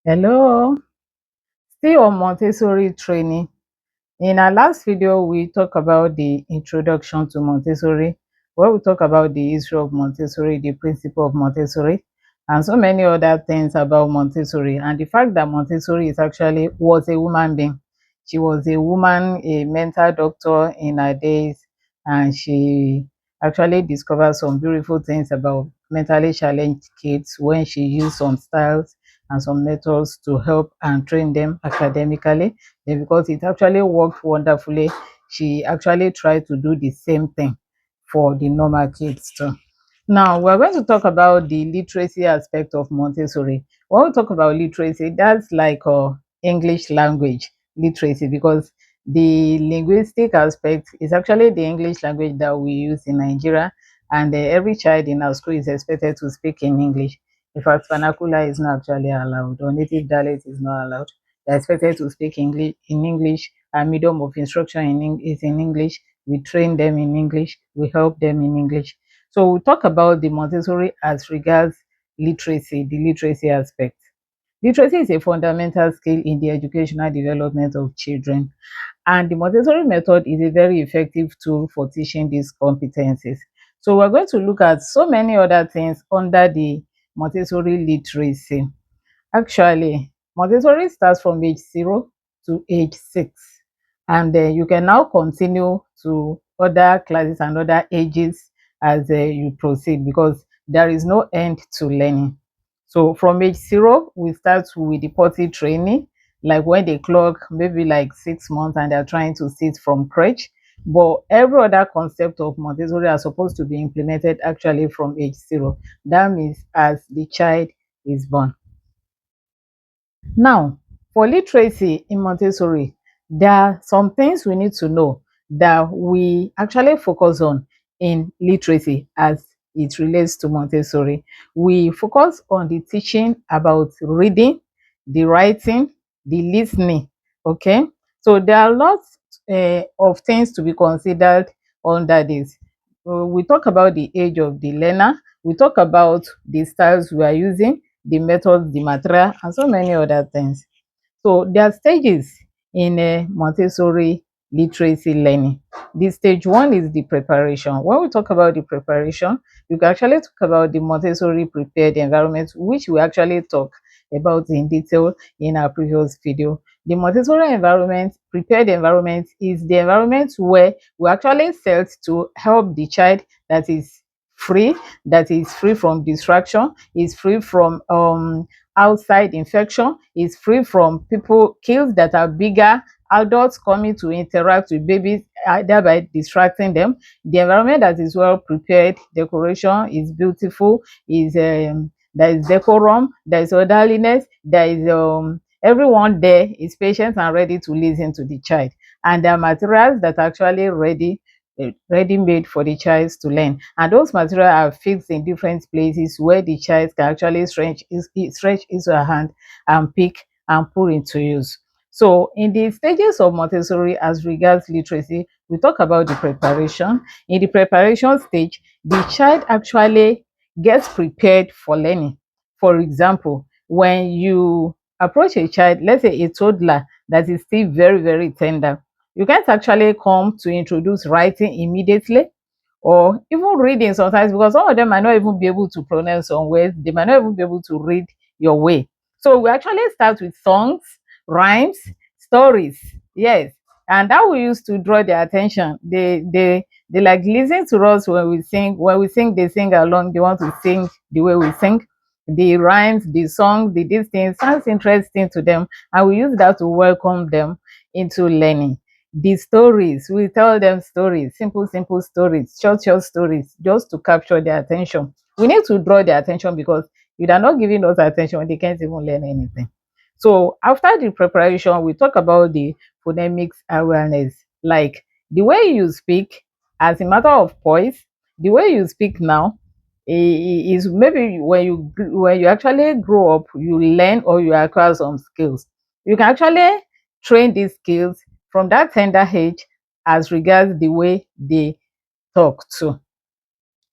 Hello, still on Montessori training. In our last video, we talked about the introduction to Montessori, where we talk about the history of Montessori, the principle of Montessori, and so many other things about Montessori, and the fact that Montessori is actually was a woman being. She was a woman, a mental doctor in her days, and she actually discovered some beautiful things about mentally challenged kids when she used some styles and some methods to help and train them academically. Then because it actually worked wonderfully, she actually tried to do the same thing for the normal kids too. Now we're going to talk about the literacy aspect of Montessori. When we talk about literacy, that's like English language literacy, because the linguistic aspect is actually the English language that we use in Nigeria, and every child in our school is expected to speak in English. In fact, vernacular is not actually allowed, or native dialect is not allowed. They're expected to speak English in English. Our medium of instruction is in English. We train them in English. We help them in English. So we'll talk about the Montessori as regards literacy, the literacy aspect. Literacy is a fundamental skill in the educational development of children, and the Montessori method is a very effective tool for teaching these competencies. So we're going to look at so many other things under the Montessori literacy. Actually, Montessori starts from age 0 to age 6, and you can now continue to other classes and other ages as you proceed, because there is no end to learning. So from age 0, we start with the potty training, like when they clock maybe like 6 months and they're trying to sit from crèche. But every other concept of Montessori are supposed to be implemented actually from age 0. That means as the child is born. Now, for literacy in Montessori, there are some things we need to know that we actually focus on in literacy as it relates to Montessori. We focus on the teaching about reading, the writing, the listening. Okay, so there are lots of things to be considered under this. We talk about the age of the learner, we talk about the styles we are using, the methods, the material, and so many other things. So there are stages in Montessori literacy learning. The stage one is the preparation. When we talk about the preparation, you can actually talk about the Montessori prepared environment, which we actually talk about in detail in our previous video. The Montessori environment, prepared environment, is the environment where we actually set to help the child that is free, that is free from distraction, is free from outside infection, is free from people, kids that are bigger, adults coming to interact with babies, thereby distracting them. The environment that is well prepared, decoration is beautiful, is there is decorum, there is orderliness, there is everyone there is patient and ready to listen to the child, and there are materials that are actually ready made for the child to learn, and those materials are fixed in different places where the child can actually stretch his or her hand and pick and put into use. So in the stages of Montessori as regards literacy, we talk about the preparation. In the preparation stage, the child actually gets prepared for learning. For example, when you approach a child, let's say a toddler that is still very, very tender, you can't actually come to introduce writing immediately, or even reading sometimes, because some of them might not even be able to pronounce some words, they might not even be able to read your way. So we actually start with songs, rhymes, stories. Yes. And that we used to draw their attention. They like listen to us when we sing. When we sing, they sing along. They want to sing the way we sing. The rhymes, the songs, these things sounds interesting to them, and we use that to welcome them into learning. The stories, we tell them stories, simple stories, short stories, just to capture their attention. We need to draw their attention, because if they're not giving us attention, they can't even learn anything. So after the preparation, we talk about the phonemics awareness, like the way you speak as a matter of poise, the way you speak now is maybe when you actually grow up, you learn or you acquire some skills. You can actually train these skills from that tender age as regards the way they talk too.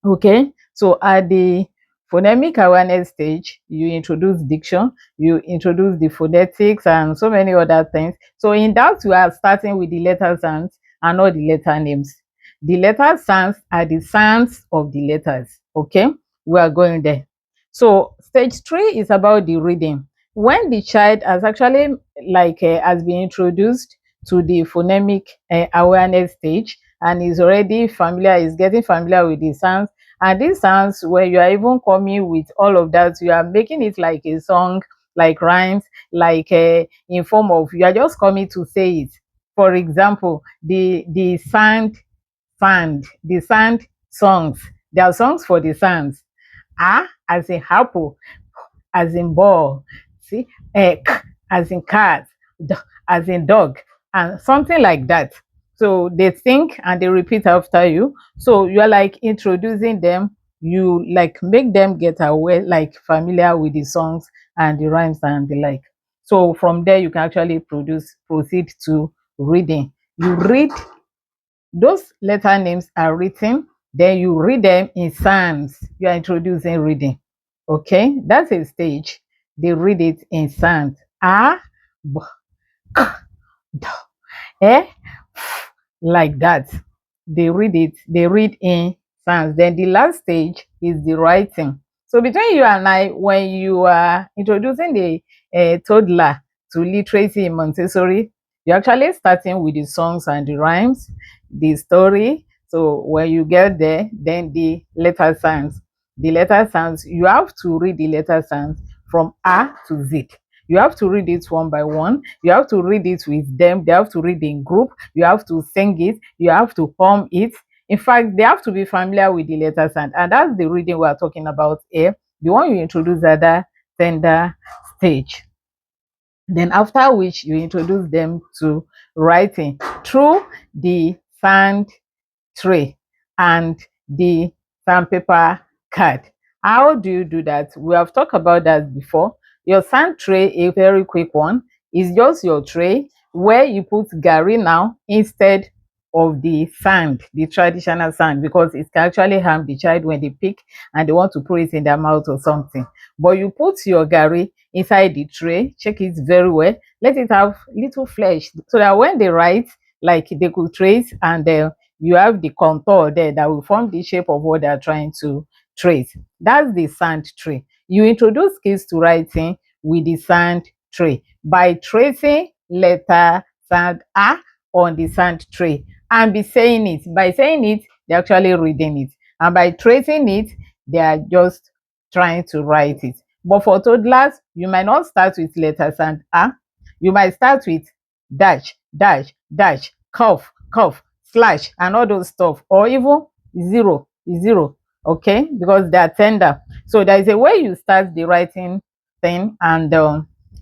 Okay, so at the phonemic awareness stage, you introduce diction, you introduce the phonetics and so many other things. So in that, you are starting with the letter sounds and not the letter names. The letter sounds are the sounds of the letters. Okay, we are going there. So stage 3 is about the reading. When the child has actually has been introduced to the phonemic awareness stage and is already familiar, is getting familiar with the sounds, and these sounds, when you are even coming with all of that, you are making it like a song, like rhymes, in form of, you are just coming to say it. For example, the sound songs. There are songs for the sounds. A as in apple, as in ball, see, k as in cat, d as in dog, and something like that. So they think and they repeat after you. So you are like introducing them. You like make them get aware, like familiar with the songs and the rhymes and the like. So from there, you can actually proceed to reading. You read, those letter names are written, then you read them in sounds. You are introducing reading. Okay, that's a stage. They read it in sounds. A, b, k, d, e, like that. They read it, they read in sounds. Then the last stage is the writing. So between you and I, when you are introducing the toddler to literacy in Montessori, you're actually starting with the songs and the rhymes, the story. So when you get there, then the letter sounds. The letter sounds, you have to read the letter sounds from A to Z. You have to read it one by one. You have to read it with them. They have to read in group. You have to sing it. You have to hum it. In fact, they have to be familiar with the letters, and that's the reading we are talking about here. The one you introduce at that tender stage. Then after which you introduce them to writing through the sound tray and the sandpaper card. How do you do that? We have talked about that before. Your sand tray, a very quick one, is just your tray where you put Gary now instead of the sand, the traditional sand, because it can actually harm the child when they pick and they want to put it in their mouth or something. But you put your Gary inside the tray, check it very well, let it have little flesh so that when they write, like they could trace, and you have the contour there that will form the shape of what they are trying to trace. That's the sand tray. You introduce skills to writing with the sand tray by tracing letter sand A on the sand tray and be saying it. By saying it, they're actually reading it. And by tracing it, they are just trying to write it. But for toddlers, you might not start with letter sand A. You might start with dash, dash, dash, cough, cough, slash, and all those stuff, or even zero, zero, okay, because they are tender. So there is a way you start the writing thing, and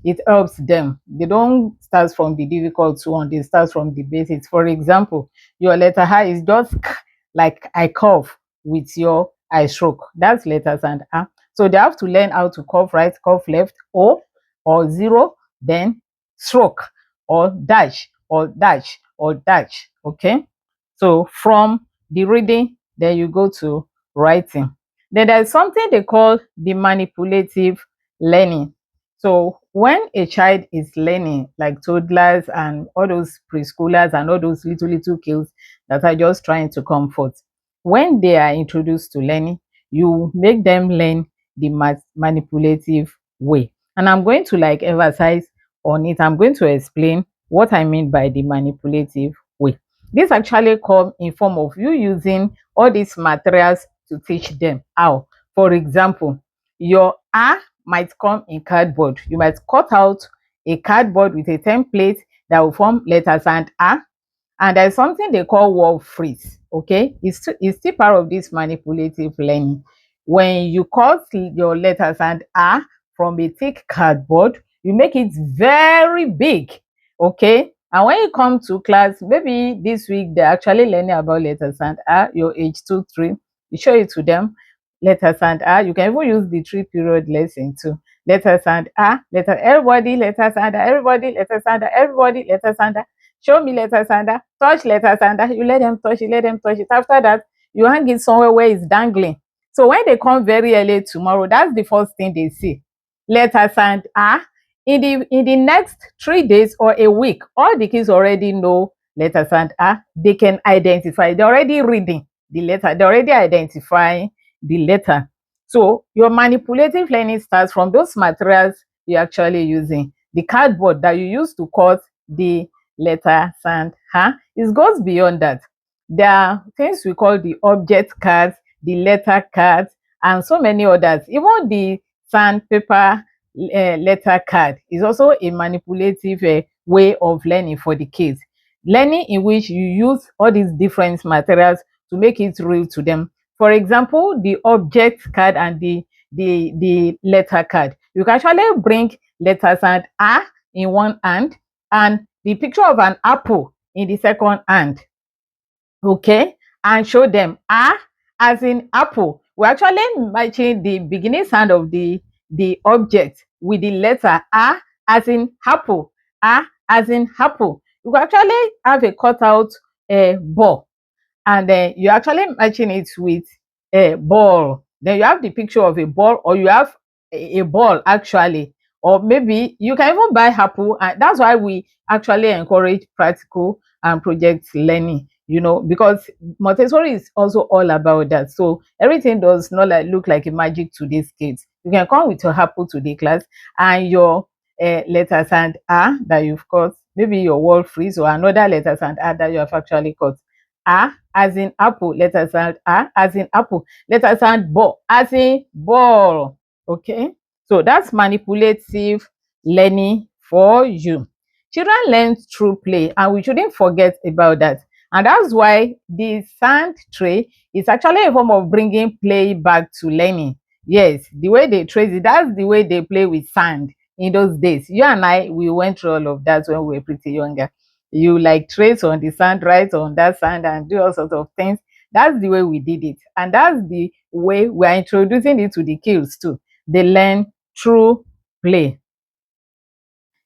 it helps them. They don't start from the difficult one, they start from the basics. For example, your letter I is just k, like I cough, with your I stroke. That's letters and A. So they have to learn how to cough right, cough left, O or zero, then stroke or dash or dash or dash. Okay. So from the reading, then you go to writing. Then there's something they call the manipulative learning. So when a child is learning, like toddlers and all those preschoolers and all those little kids that are just trying to comfort, when they are introduced to learning, you make them learn the manipulative way. And I'm going to like emphasize on it. I'm going to explain what I mean by the manipulative way. This actually come in form of you using all these materials to teach them how. For example, your A might come in cardboard. You might cut out a cardboard with a template that will form letters and A, and there's something they call word freeze. Okay, it's still part of this manipulative learning. When you cut your letters and A from a thick cardboard, you make it very big. Okay, and when you come to class, maybe this week they're actually learning about letters and A, your age 2 3, you show it to them, letters and A. You can even use the 3 period lesson too. Letters and A, letter, everybody letters and A, everybody letters and A, everybody letters and A. Show me letters and A, touch letters and A. You let them touch it, let them touch it. After that, you hang it somewhere where it's dangling. So when they come very early tomorrow, that's the first thing they see. Letters and ah. In the next 3 days or a week, all the kids already know letters and ah. They can identify. They're already reading the letter. They're already identifying the letter. So your manipulative learning starts from those materials you're actually using. The cardboard that you use to cut the letters and ah. It goes beyond that. There are things we call the object cards, the letter cards, and so many others. Even the sandpaper letter card is also a manipulative way of learning for the kids. Learning in which you use all these different materials to make it real to them. For example, the object card and the letter card. You can actually bring letters and A in one hand and the picture of an apple in the second hand. Okay, and show them ah as in apple. We're actually matching the beginning sound of the object with the letter ah as in apple. Ah as in apple. You can actually have a cutout ball, and then you're actually matching it with a ball. Then you have the picture of a ball, or you have a ball actually, or maybe you can even buy apple. And that's why we actually encourage practical and project learning, because Montessori is also all about that. So everything does not look like a magic to these kids. You can come with your apple to the class and your letters and a that you've got, maybe your wall freeze or another letters and a that you have actually got. A as in apple, letter sound A as in apple, letter sound ball as in ball. Okay, so that's manipulative learning for you. Children learn through play, and we shouldn't forget about that. And that's why the sand tray is actually a form of bringing play back to learning. Yes, the way they trace it, that's the way they play with sand in those days. You and I, we went through all of that when we were pretty younger. You like trace on the sand, write on that sand, and do all sorts of things. That's the way we did it, and that's the way we're introducing it to the kids too. They learn through play.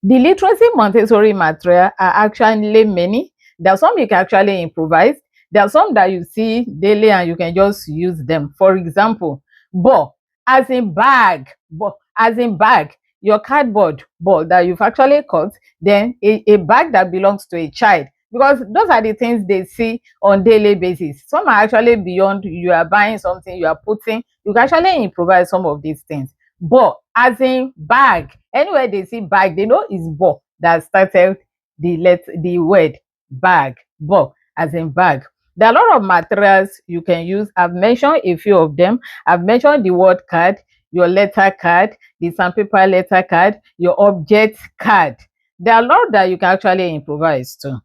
The literacy Montessori material are actually many. There are some you can actually improvise. There are some that you see daily and you can just use them. For example, ball as in bag, ball as in bag. Your cardboard ball that you've actually cut, then a bag that belongs to a child. Because those are the things they see on daily basis. Some are actually beyond, you are buying something, you are putting, you can actually improvise some of these things. Ball as in bag. Anywhere they see bag, they know it's ball that started the word bag. Ball as in bag. There are a lot of materials you can use. I've mentioned a few of them. I've mentioned the word card, your letter card, the sandpaper letter card, your object card. There are a lot that you can actually improvise too.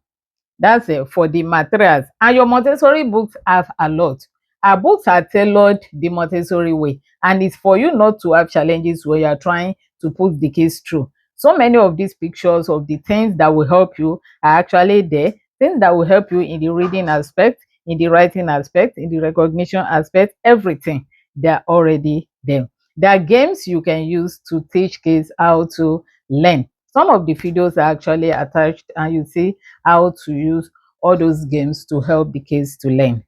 That's it for the materials. And your Montessori books have a lot. Our books are tailored the Montessori way, and it's for you not to have challenges where you're trying to put the kids through. So many of these pictures of the things that will help you are actually there. Things that will help you in the reading aspect, in the writing aspect, in the recognition aspect, everything. They're already there. There are games you can use to teach kids how to learn. Some of the videos are actually attached, and you see how to use all those games to help the kids to learn.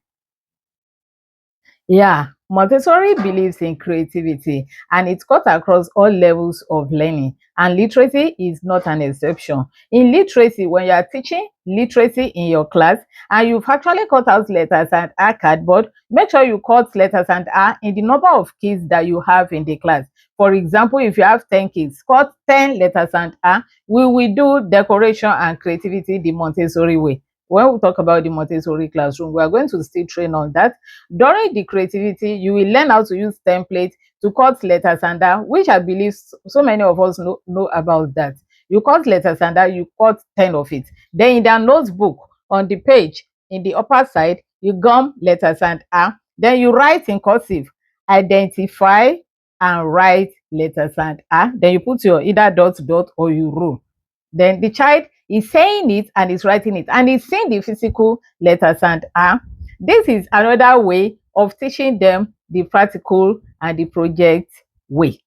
Yeah, Montessori believes in creativity, and it's cut across all levels of learning, and literacy is not an exception. In literacy, when you are teaching literacy in your class and you've actually cut out letters and a cardboard, make sure you cut letters and a in the number of kids that you have in the class. For example, if you have 10 kids, cut 10 letters and a. We will do decoration and creativity the Montessori way. When we talk about the Montessori classroom, we are going to still train on that. During the creativity, you will learn how to use templates to cut letters and that, which I believe so many of us know about that. You cut letters and that, you cut 10 of it. Then in their notebook, on the page, in the upper side, you gum letters and a. Then you write in cursive, identify and write letters and a. Then you put your either dot or you rule. Then the child is saying it and is writing it and is seeing the physical letters and a. This is another way of teaching them the practical and the project way.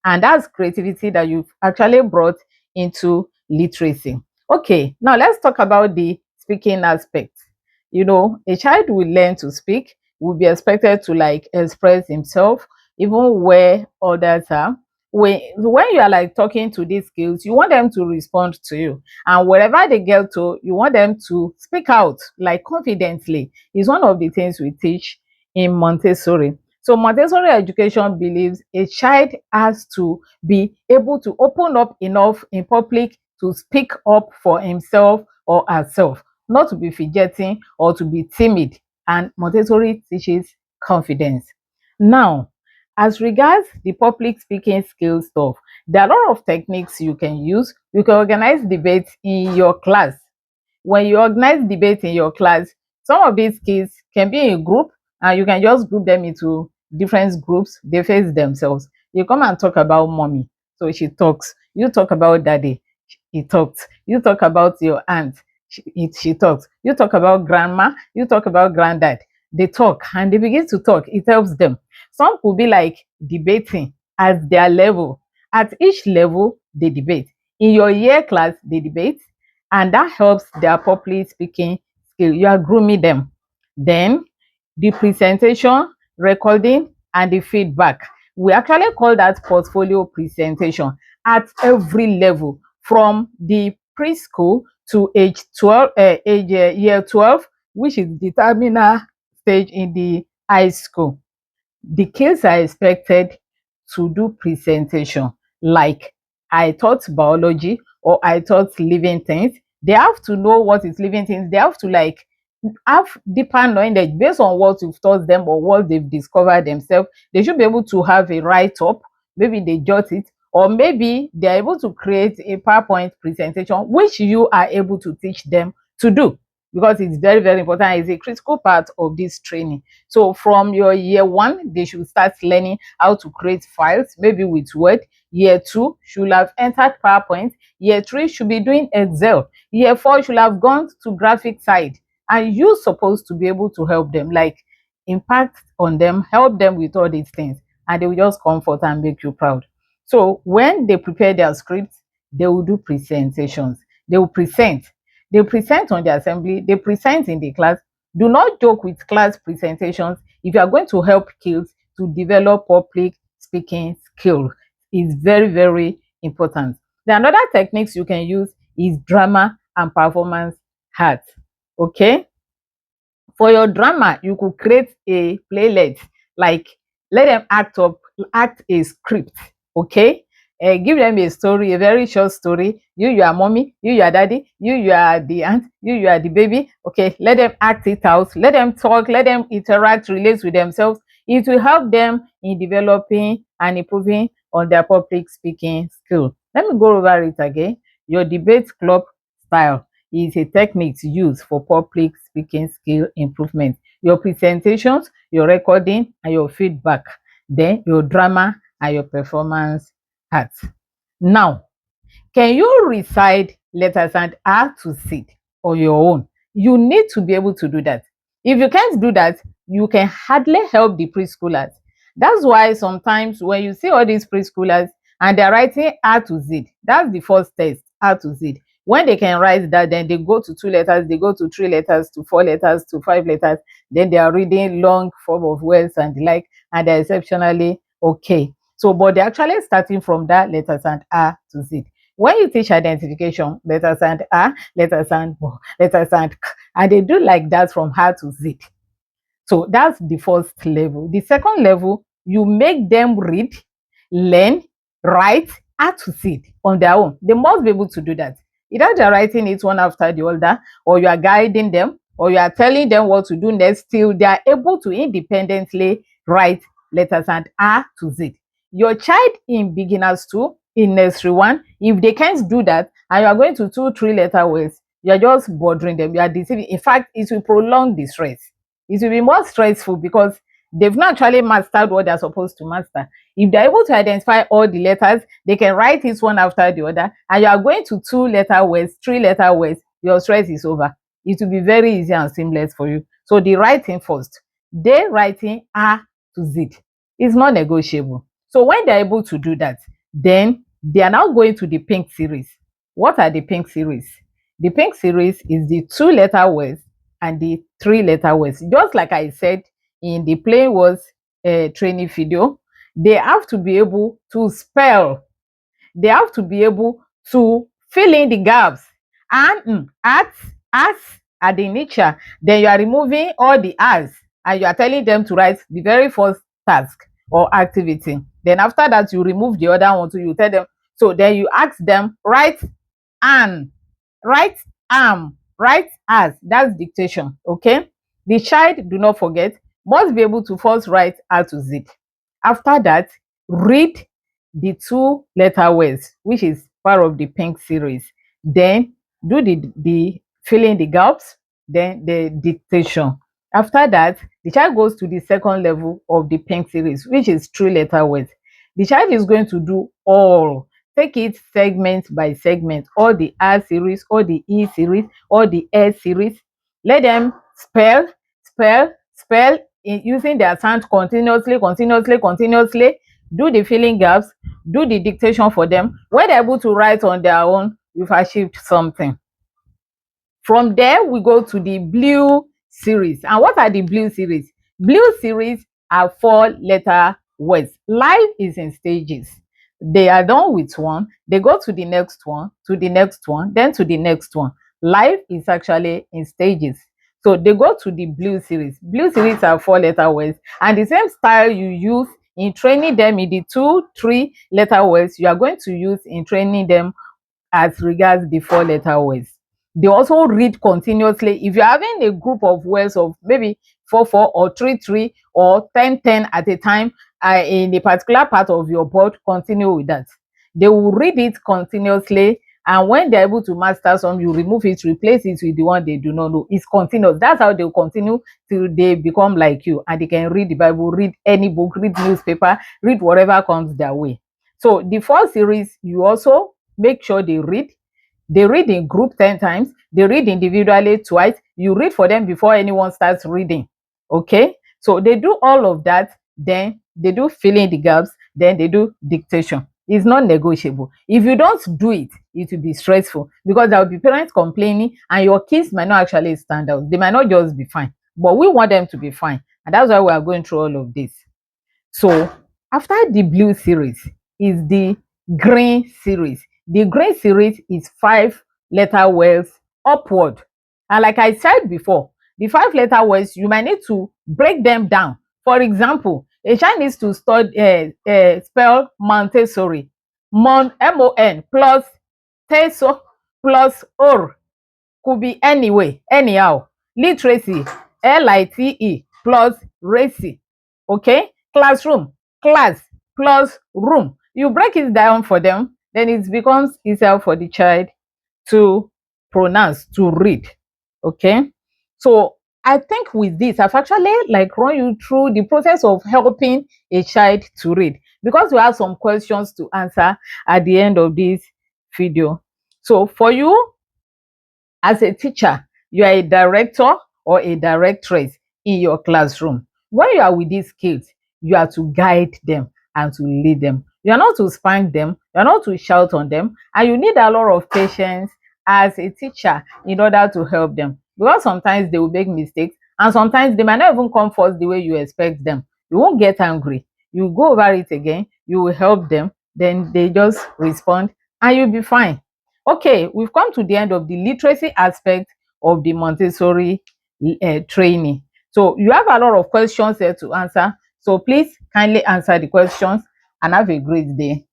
And that's creativity that you've actually brought into literacy. Okay, now let's talk about the speaking aspect. A child will learn to speak will be expected to like express himself even where others are. When you are like talking to these skills, you want them to respond to you, and wherever they get to, you want them to speak out like confidently. Is one of the things we teach in Montessori. So Montessori education believes a child has to be able to open up enough in public to speak up for himself or herself, not to be fidgeting or to be timid. And Montessori teaches confidence. Now, as regards the public speaking skill stuff, there are a lot of techniques you can use. You can organize debates in your class. When you organize debate in your class, some of these kids can be in a group, and you can just group them into different groups. They face themselves. You come and talk about mommy, so she talks. You talk about daddy, he talks. You talk about your aunt, she talks. You talk about grandma, you talk about granddad. They talk and they begin to talk. It helps them. Some could be like debating at their level. At each level, they debate. In your year class, they debate, and that helps their public speaking skill. You are grooming them. Then the presentation, recording, and the feedback. We actually call that portfolio presentation at every level, from the preschool to age 12, year 12, which is the terminal stage in the high school. The kids are expected to do presentation like, I taught biology or I taught living things. They have to know what is living things. They have to like have deeper knowledge based on what you've taught them or what they've discovered themselves. They should be able to have a write-up. Maybe they jot it, or maybe they're able to create a PowerPoint presentation, which you are able to teach them to do, because it's very, very important. It's a critical part of this training. So from your year one, they should start learning how to create files, maybe with Word. Year two should have entered PowerPoint. Year three should be doing Excel. Year four should have gone to graphic side. And you're supposed to be able to help them, like impact on them, help them with all these things, and they will just comfort and make you proud. So when they prepare their scripts, they will do presentations. They will present. They present on the assembly. They present in the class. Do not joke with class presentations if you are going to help kids to develop public speaking skills. It's very, very important. The another techniques you can use is drama and performance art. Okay, for your drama, you could create a playlet, like let them act a script. Okay, give them a story, a very short story. You are mommy, you are daddy, you are the aunt, you are the baby. Okay, let them act it out, let them talk, let them interact, relate with themselves. It will help them in developing and improving on their public speaking skill. Let me go over it again. Your debate club style is a technique used for public speaking skill improvement. Your presentations, your recording, and your feedback. Then your drama and your performance art. Now, can you recite letters and A to Z on your own? You need to be able to do that. If you can't do that, you can hardly help the preschoolers. That's why sometimes when you see all these preschoolers and they're writing A to Z, that's the first test, A to Z. When they can write that, then they go to 2 letters, they go to 3 letters, to 4 letters, to 5 letters. Then they are reading long form of words and the like, and they're exceptionally okay. So, but they're actually starting from that letters and A to Z. When you teach identification, letters and A, letters and B, letters and K, and they do like that from A to Z. So that's the first level. The second level, you make them read, learn, write, A to Z on their own. They must be able to do that. Either they're writing it one after the other, or you are guiding them, or you are telling them what to do next till they are able to independently write letters and A to Z. Your child in beginners two, in nursery one, if they can't do that and you are going to 2 3 letter words, you are just bothering them, you are deceiving. In fact, it will prolong the stress. It will be more stressful because they've not actually mastered what they're supposed to master. If they're able to identify all the letters, they can write it one after the other, and you are going to 2 letter words, 3 letter words, your stress is over. It will be very easy and seamless for you. So the writing first, they writing A to Z is not negotiable. So when they're able to do that, then they are now going to the pink series. What are the pink series? The pink series is the 2 letter words and the 3 letter words. Just like I said in the plain words training video. They have to be able to spell. They have to be able to fill in the gaps. And as are the nature, then you are removing all the as and you are telling them to write the very first task or activity. Then after that, you remove the other one, so you tell them. So then you ask them, write an, write write as. That's dictation. Okay. The child, do not forget, must be able to first write A to Z. After that, read the two letter words, which is part of the pink series. Then do the filling the gaps, then the dictation. After that, the child goes to the second level of the pink series, which is three letter words. The child is going to do all. Take it segment by segment, all the R series, all the E series, all the S series. Let them spell using their sound continuously. Do the filling gaps, do the dictation for them. When they're able to write on their own, you've achieved something. From there, we go to the blue series. And what are the blue series? Blue series are four-letter words. Life is in stages. They are done with one, they go to the next one, to the next one, then to the next one. Life is actually in stages. So they go to the blue series. Blue series are four-letter words, and the same style you use in training them in the two, three-letter words, you are going to use in training them as regards the four-letter words. They also read continuously. If you're having a group of words of maybe 4 4 or 3 3 or 10 10 at a time in a particular part of your board, continue with that. They will read it continuously, and when they're able to master some, you remove it, replace it with the one they do not know. It's continuous. That's how they'll continue till they become like you, and they can read the Bible, read any book, read newspaper, read whatever comes their way. So the first series, you also make sure they read. They read in group 10 times. They read individually twice. You read for them before anyone starts reading. Okay? So they do all of that. Then they do filling the gaps. Then they do dictation. It's not negotiable. If you don't do it, it will be stressful because there will be parents complaining and your kids might not actually stand out. They might not just be fine. But we want them to be fine. And that's why we are going through all of this. So after the blue series is the green series. The green series is five-letter words upward. And like I said before, the five-letter words, you might need to break them down. For example, a child needs to spell Montessori. M-O-N plus teso plus or. Could be anyway, anyhow. Literacy, L-I-T-E plus racy. Okay? Classroom, class plus room. You break it down for them, then it becomes easier for the child to pronounce, to read. Okay? So I think with this, I've actually like run you through the process of helping a child to read, because we have some questions to answer at the end of this video. So for you, as a teacher, you are a director or a directress in your classroom. When you are with these kids, you are to guide them and to lead them. You are not to spank them, you are not to shout on them, and you need a lot of patience as a teacher in order to help them. Because sometimes they will make mistakes, and sometimes they might not even come first the way you expect them. You won't get angry. You go over it again, you will help them, then they just respond, and you'll be fine. Okay, we've come to the end of the literacy aspect of the Montessori training. So you have a lot of questions here to answer. So please kindly answer the questions and have a great day.